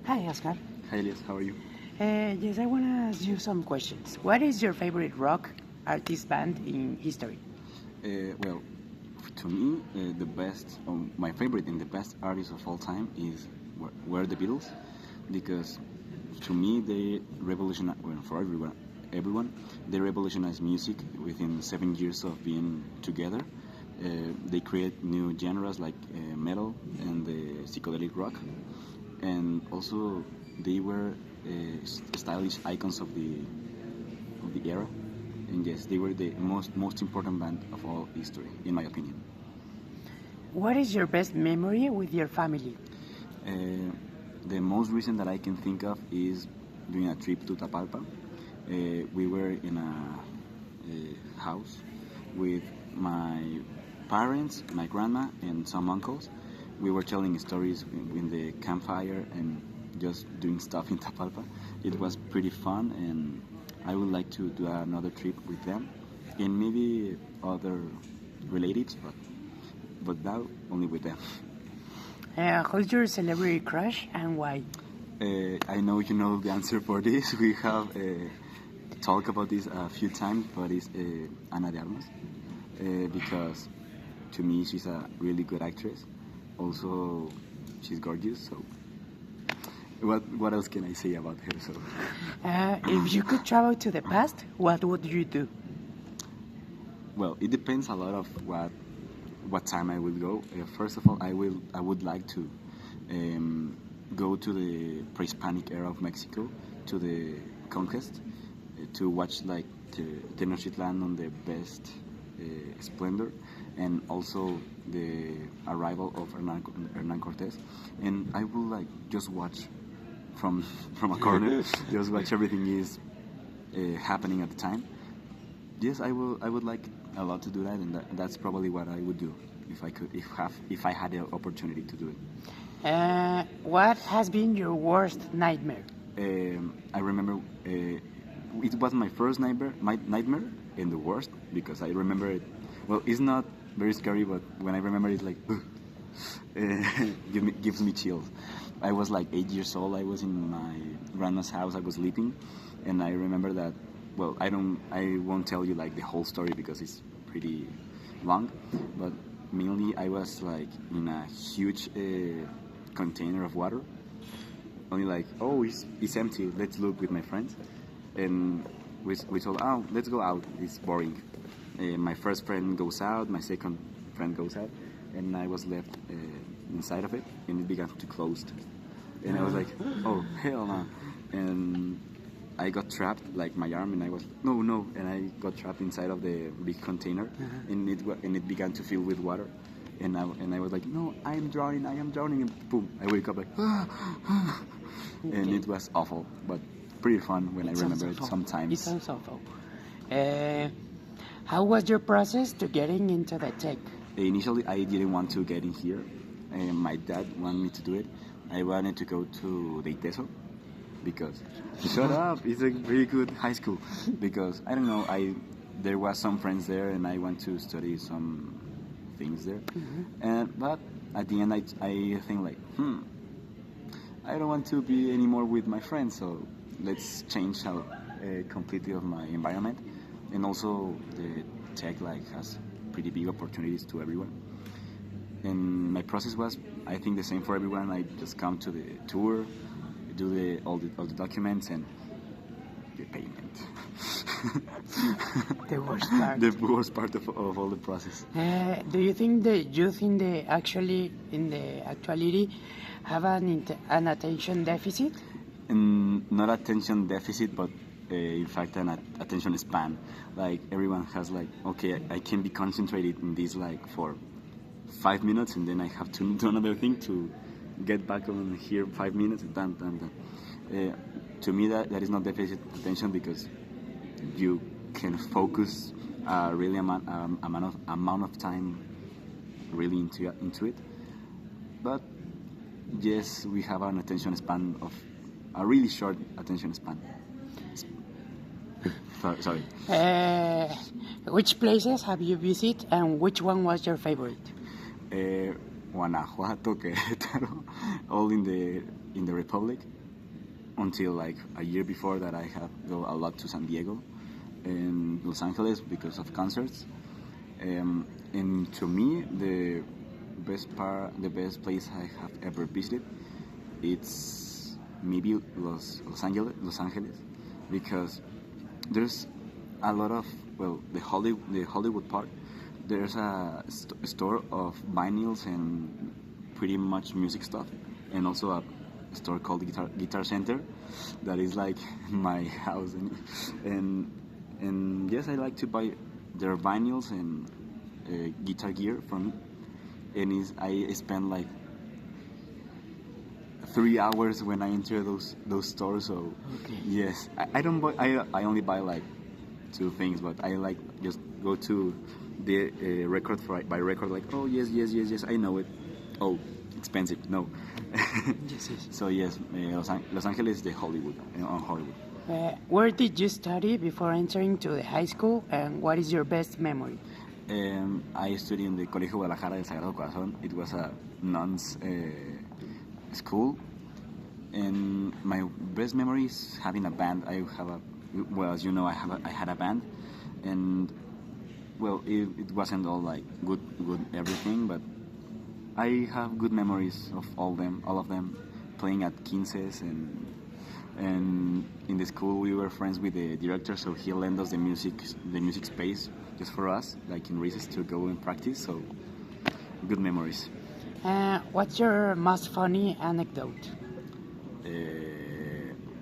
Hi, Oscar. Hi Elias, how are you? Yes, I want to ask you some questions. What is your favorite rock artist band in history? Well, to me, the best, my favorite and the best artist of all time is were the Beatles, because to me they revolutionized, well, for everyone, they revolutionized music within 7 years of being together. They create new genres like metal and the psychedelic rock, and also they were stylish icons of the era. And yes, they were the most important band of all history, in my opinion. What is your best memory with your family? Uh, the most recent that I can think of is during a trip to Tapalpa. We were in a house with my parents, my grandma, and some uncles. We were telling stories in the campfire and just doing stuff in Tapalpa. It was pretty fun, and I would like to do another trip with them and maybe other relatives, but now only with them. Who's your celebrity crush and why? I know you know the answer for this. We have talked about this a few times, but it's Ana de Armas, because to me she's a really good actress. Also, she's gorgeous. So, what else can I say about her? So, If you could travel to the past, what would you do? well, it depends a lot of what time I will go. First of all, I would like to go to the pre-Hispanic era of Mexico, to the conquest, to watch like the Tenochtitlan on the best splendor, and also the arrival of Hernan Cortés. And I will like just watch from from a corner, just watch everything is happening at the time. Yes, I will. I would like a lot to do that, and that's probably what I would do if I could, if I had the opportunity to do it. What has been your worst nightmare? I remember it was my first nightmare and the worst, because I remember it. Well, it's not very scary, but when I remember it, like gives me chills. I was like 8 years old. I was in my grandma's house. I was sleeping, and I remember that. Well, I won't tell you like the whole story because it's pretty long, but mainly I was like in a huge container of water. Only like, oh, it's empty. Let's look with my friends, and we told, oh, let's go out. It's boring. My first friend goes out. My second friend goes out, and I was left inside of it, and it began to close. And I was like, oh hell no, and I got trapped, like my arm, and I was no, and I got trapped inside of the big container, and it began to fill with water, and I was like, no, I am drowning, and boom, I wake up like, and it was awful, but pretty fun when I remember it sometimes. It sounds awful. How was your process to getting into the tech? Initially, I didn't want to get in here, and my dad wanted me to do it. I wanted to go to the ITESO, because shut up, it's a very good high school, because I don't know, there was some friends there and I went to study some things there, but at the end I think like I don't want to be anymore with my friends, so let's change how completely of my environment. And also the tech like has pretty big opportunities to everyone, and my process was, I think, the same for everyone. I just come to the tour, do all the documents and the payment. The worst part. The worst part of all the process. Do you think the youth in the actuality have an attention deficit? And not attention deficit, but in fact an attention span. Like everyone has like, okay, I can be concentrated in this like for 5 minutes, and then I have to do another thing to get back on here 5 minutes, and done. To me, that is not deficit attention, because you can focus really amount of time really into it. But yes, we have an attention span of a really short attention span. Sorry. Which places have you visited and which one was your favorite? Guanajuato, Querétaro, all in the in the Republic until like a year before that. I have go a lot to San Diego and Los Angeles because of concerts. And to me, the best place I have ever visited, it's maybe Los Angeles, because there's a lot of, well, the Hollywood part. There's a store of vinyls and pretty much music stuff, and also a store called Guitar Center, that is like my house, and yes, I like to buy their vinyls and guitar gear for me, and I spend like 3 hours when I enter those stores. So Okay. yes, I don't buy. I only buy like two things, but I like just go to the record by record. Like, oh yes, I know it. Oh, expensive. No. Yes, yes. So yes, Los Angeles, the Hollywood, on Hollywood. Where did you study before entering to the high school, and what is your best memory? I studied in the Colegio Guadalajara del Sagrado Corazón. It was a nuns school, and my best memory is having a band. Well, as you know, I had a band, and well, it wasn't all like good everything, but I have good memories of all of them, playing at quinces, and in the school we were friends with the director, so he lent us the music space just for us, like in recess, to go and practice. So good memories. What's your most funny anecdote?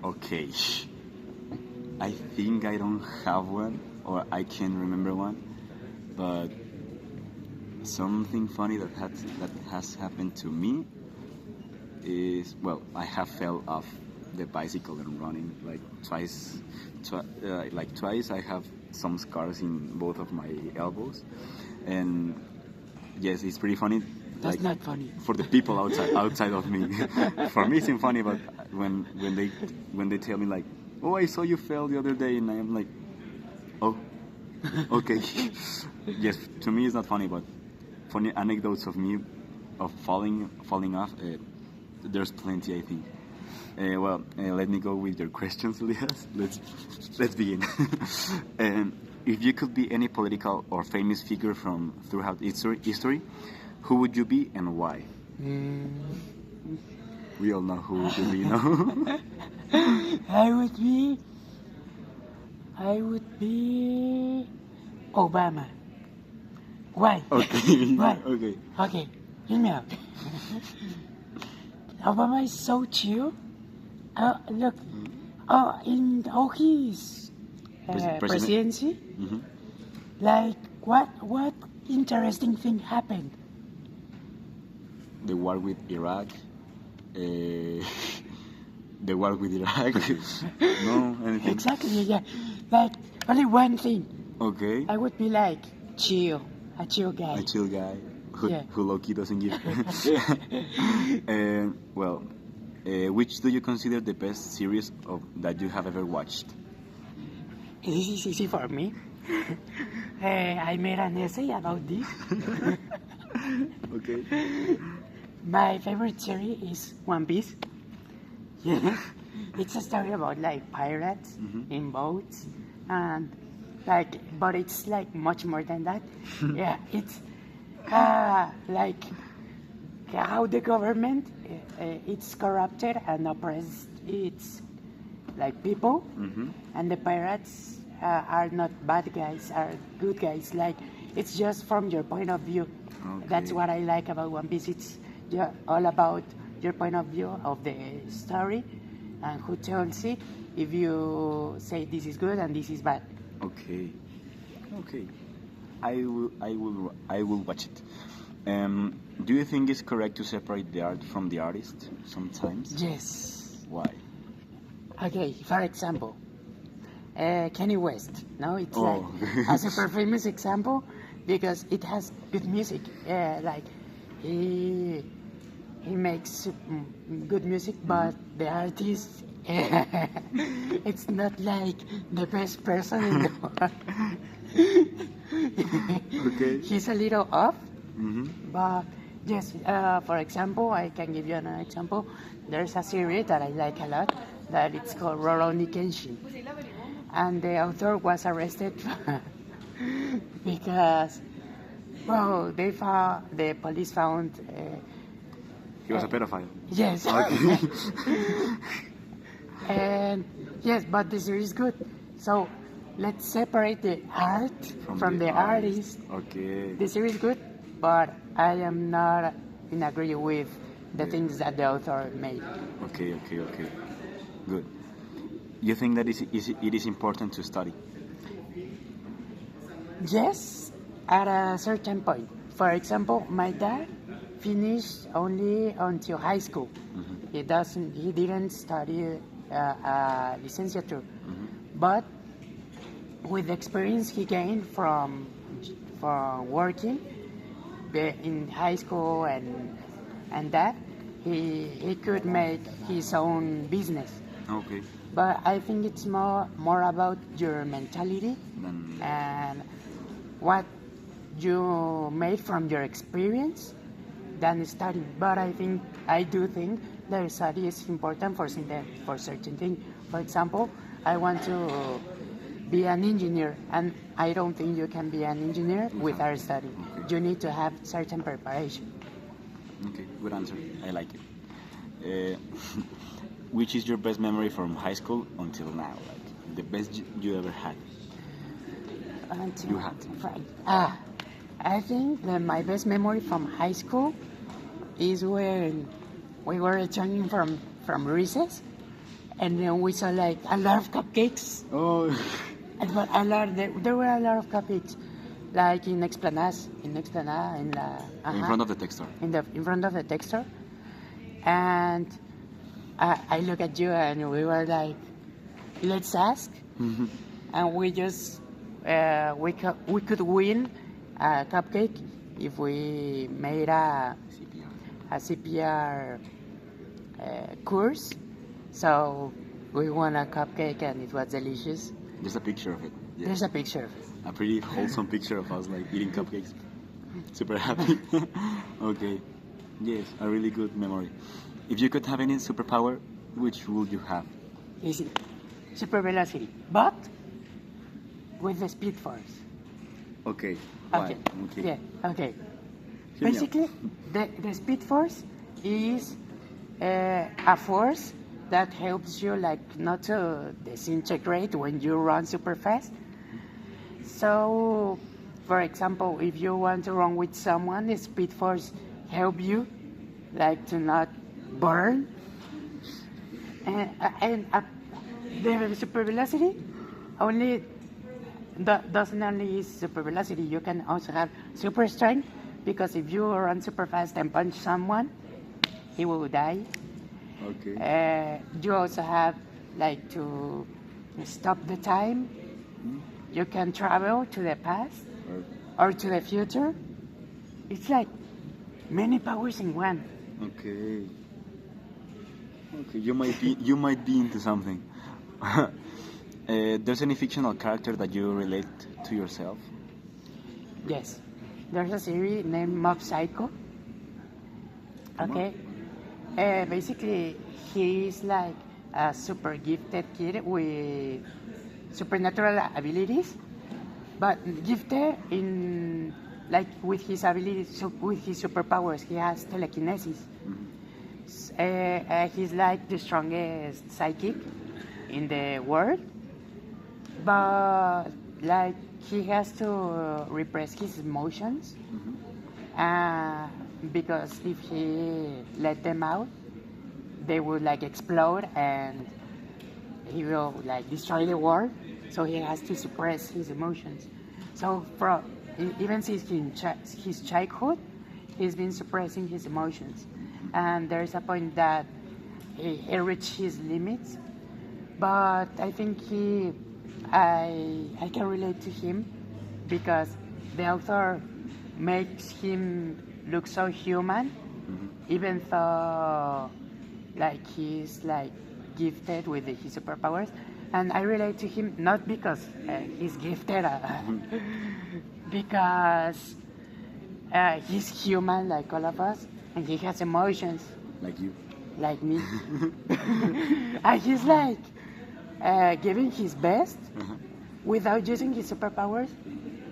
Okay, I think I don't have one, or I can't remember one, but something funny that has happened to me is, well, I have fell off the bicycle and running like twice. Twice I have some scars in both of my elbows, and yes, it's pretty funny. That's like, not funny. for the people outside of me. For me, it's funny, but when they tell me like, oh, I saw you fell the other day, and I am like, oh, okay. Yes, to me it's not funny, but funny anecdotes of me of falling off. There's plenty, I think. Let me go with your questions, Elias. Let's begin. If you could be any political or famous figure from throughout history, who would you be and why? We all know who would you be, no? I would be Obama. Why? Okay. Why? Okay. Okay, hear me out. Obama is so chill. Look, in his presidency, Mm-hmm. like what interesting thing happened? The war with Iraq. The war with Iraq. No, anything. Exactly, yeah. Like only one thing. Okay. I would be like chill, a chill guy. A chill guy Yeah. who low-key doesn't give. And well, which do you consider the best series that you have ever watched? This is easy for me. I made an essay about this. Okay. My favorite series is One Piece. Yeah. It's a story about like pirates in boats, and like, but it's like much more than that. Yeah, it's like how the government it's corrupted and oppressed its like people, and the pirates are not bad guys, are good guys. Like it's just from your point of view. Okay. That's what I like about One Piece. It's all about your point of view of the story and who tells it. If you say this is good and this is bad. Okay. I will watch it. Do you think it's correct to separate the art from the artist sometimes? Yes. Why? Okay, for example, Kanye West. No, it's Oh. like a super famous example because it has good music. Like he makes good music, but the artist, it's not like the best person in the world. Okay. He's a little off, Mm-hmm. but Yes, for example, I can give you an example. There's a series that I like a lot that it's called Rurouni Kenshin. And the author was arrested because, well, the police found, He was a pedophile. yes. Okay. And yes, but the series is good. So let's separate the art from the artist. Okay. The series is good, but I am not in agree with the things that the author made. Okay. Good. You think that it is important to study? Yes, at a certain point. For example, my dad finished only until high school. He didn't study licenciature, but with the experience he gained from working in high school and that he could make his own business. Okay. But I think it's more about your mentality Then and what you made from your experience than studying. But I do think that study is important for certain things. For example, I want to be an engineer, and I don't think you can be an engineer without studying. Okay. You need to have certain preparation. okay, good answer. I like it. Which is your best memory from high school until now? Like the best you ever had? Until You had. I think that my best memory from high school is when we were returning from recess, and then we saw like a lot of cupcakes. Oh. But there were a lot of cupcakes, like in Explanas, in la In front of the texter. in front of the texture, and I look at you and we were like, let's ask, and we just we could win a cupcake if we made CPR. a CPR course. So we won a cupcake and it was delicious. There's a picture of it. Yeah. There's a picture. A pretty wholesome picture of us like eating cupcakes. Super happy. Okay. Yes, a really good memory. If you could have any superpower, which would you have? Easy. Super velocity, but with the speed force. Okay. Why? Okay. Okay. Yeah. Okay. Hear me out. Basically, the speed force is a force that helps you like not to disintegrate when you run super fast. So, for example, if you want to run with someone, the speed force help you like to not burn. And the super velocity only doesn't only use super velocity. You can also have super strength, because if you run super fast and punch someone, he will die. Okay. You also have like to stop the time. You can travel to the past or to the future. It's like many powers in one. Okay. Okay. You might be into something. There's any fictional character that you relate to yourself? Yes. There's a series named Mob Psycho. Okay. Basically, he's like a super gifted kid with supernatural abilities, but gifted in like with his abilities, with his superpowers. He has telekinesis. He's like the strongest psychic in the world, but like he has to repress his emotions, because if he let them out, they will like explode and he will like destroy the world. So he has to suppress his emotions. So even since his childhood, he's been suppressing his emotions, and there's a point that he reached his limits. But I think I can relate to him because the author makes him look so human, even though like he's like gifted with his superpowers. And I relate to him not because he's gifted, because he's human like all of us, and he has emotions Like you. like me. And he's like giving his best without using his superpowers.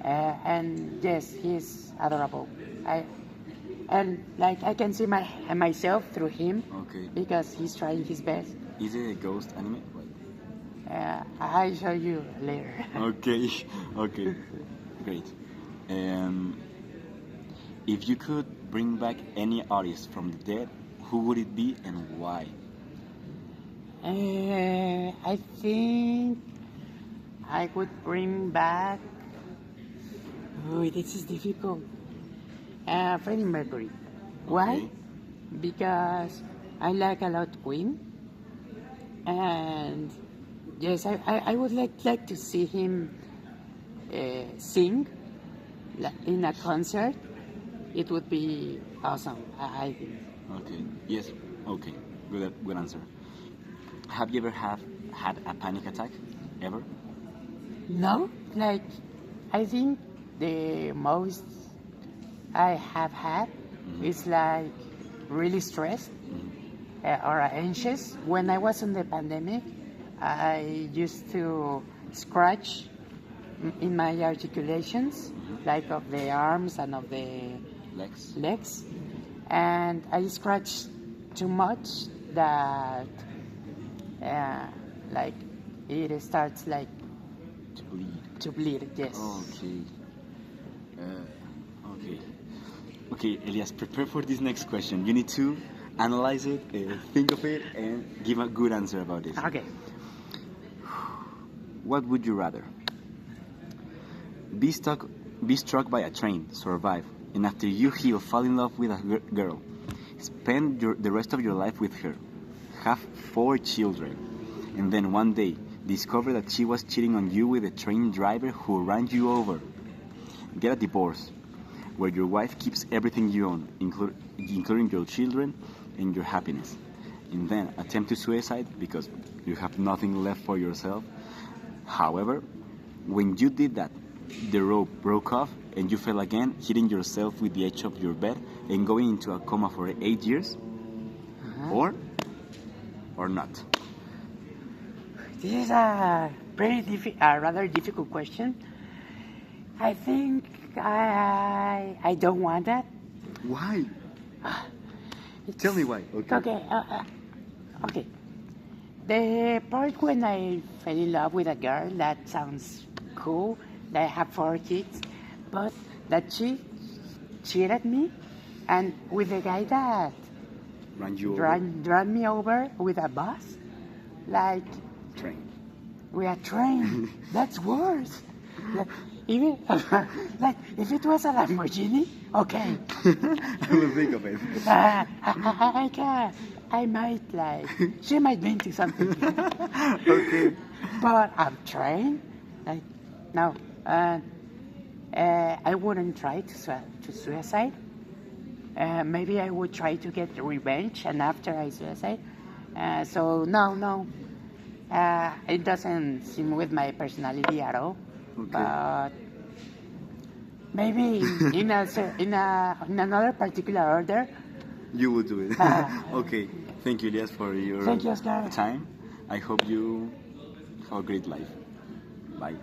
And yes, he's adorable. And like I can see myself through him Okay. because he's trying his best. Is it a ghost anime? I'll show you later. Okay. Okay. Great. If you could bring back any artist from the dead, who would it be and why? I think I would bring back. Oh, this is difficult. Freddie Mercury. Why? Okay. Because I like a lot Queen, and yes, I would like to see him sing in a concert. It would be awesome. I think. Okay. Yes. Okay. Good answer. Have you ever had a panic attack? Ever? No, like I think the most I have had is like really stressed or anxious. When I was in the pandemic, I used to scratch in my articulations, like of the arms and of the legs, and I scratched too much that like it starts like To bleed. to bleed. Yes. Okay. Okay. Okay, Elias, prepare for this next question. You need to analyze it, think of it, and give a good answer about it. Okay. What would you rather? Be struck by a train, survive, and after you heal, fall in love with a girl. Spend the rest of your life with her. Have 4 children. And then one day, discover that she was cheating on you with a train driver who ran you over. Get a divorce, where your wife keeps everything you own, including your children and your happiness. And then attempt to suicide because you have nothing left for yourself. However, when you did that, the rope broke off and you fell again, hitting yourself with the edge of your bed and going into a coma for 8 years? Or not? This is a rather difficult question. I think I don't want that. Why? Tell me why. Okay. Okay. The part when I fell in love with a girl, that sounds cool. That I have 4 kids, but that she cheated me, and with the guy that Ran you over? ran me over with a bus, like Train. with a train. That's worse. Like, even like if it was a Lamborghini, okay. I will think of it. I might like she might be into something. Okay. But I'm trained. Like no, I wouldn't try to suicide. Maybe I would try to get revenge, and after I suicide. So no. It doesn't seem with my personality at all. Okay. But maybe in another particular order. You will do it. Okay. Thank you, Elias, for your Thank you, Oscar. time. I hope you have a great life. Bye.